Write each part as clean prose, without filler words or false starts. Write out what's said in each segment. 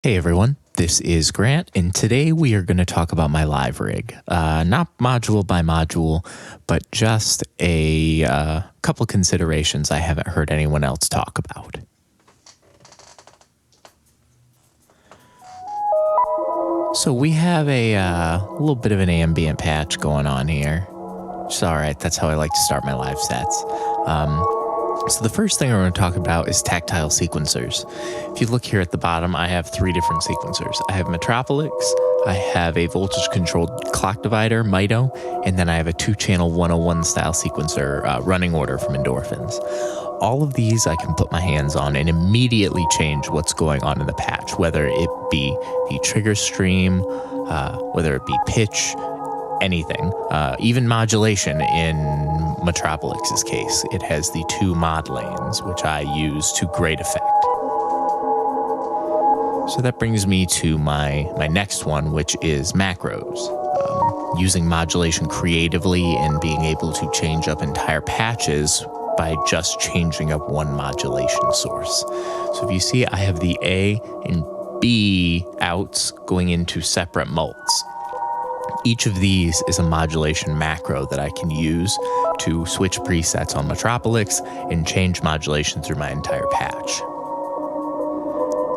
Hey everyone, this is Grant, and today we are going to talk about my live rig. Not module by module, but just a couple considerations I haven't heard anyone else talk about. So we have a little bit of an ambient patch going on here. It's all right, that's how I like to start my live sets. So the first thing we're going to talk about is tactile sequencers. If you look here at the bottom, I have three different sequencers. I have Metropolix, I have a voltage-controlled clock divider, Mito, and then I have a two-channel 101 style sequencer, running order from Endorphins. All of these I can put my hands on and immediately change what's going on in the patch, whether it be the trigger stream, whether it be pitch, anything, even modulation in Metropolix's case. It has the two mod lanes, which I use to great effect. So that brings me to my next one, which is macros. Using modulation creatively and being able to change up entire patches by just changing up one modulation source. So if you see, I have the A and B outs going into separate mults. Each of these is a modulation macro that I can use to switch presets on Metropolix and change modulation through my entire patch.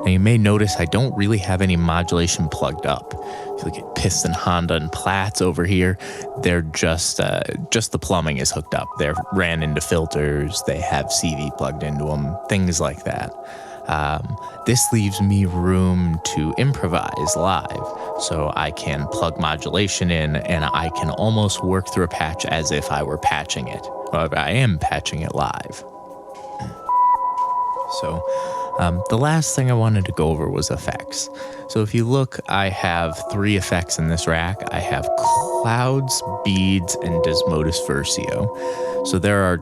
Now you may notice I don't really have any modulation plugged up. If you look at Piston, Honda, and Platts over here, they're just the plumbing is hooked up. They're ran into filters, they have CV plugged into them, things like that. This leaves me room to improvise live, so I can plug modulation in and I can almost work through a patch as if I were patching it, or I am patching it live. So the last thing I wanted to go over was effects. So if you look, I have three effects in this rack. I have clouds, beads, and Desmodus Versio. So there are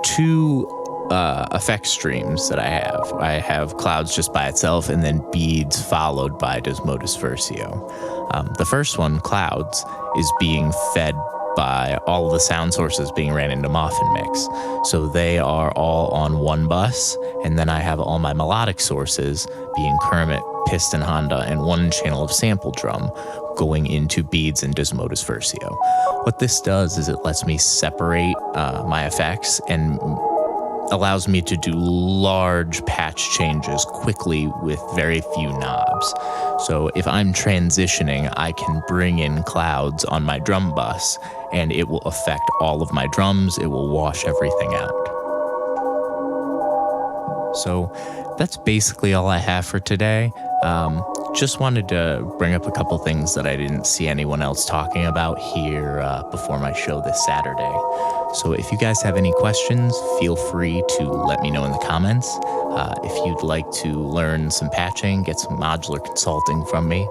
two effect streams that I have. I have clouds just by itself and then beads followed by Desmodus Versio. The first one, clouds, is being fed by all of the sound sources being ran into Muffin Mix. So they are all on one bus, and then I have all my melodic sources being Kermit, Piston, Honda, and one channel of sample drum going into beads and Desmodus Versio. What this does is it lets me separate my effects and allows me to do large patch changes quickly with very few knobs. So if I'm transitioning, I can bring in clouds on my drum bus and it will affect all of my drums. It will wash everything out. So that's basically all I have for today. Just wanted to bring up a couple things that I didn't see anyone else talking about here before my show this Saturday. So if you guys have any questions, feel free to let me know in the comments. If you'd like to learn some patching, get some modular consulting from me,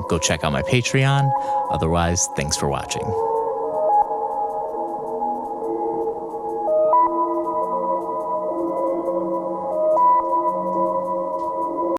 go check out my Patreon. Otherwise, thanks for watching.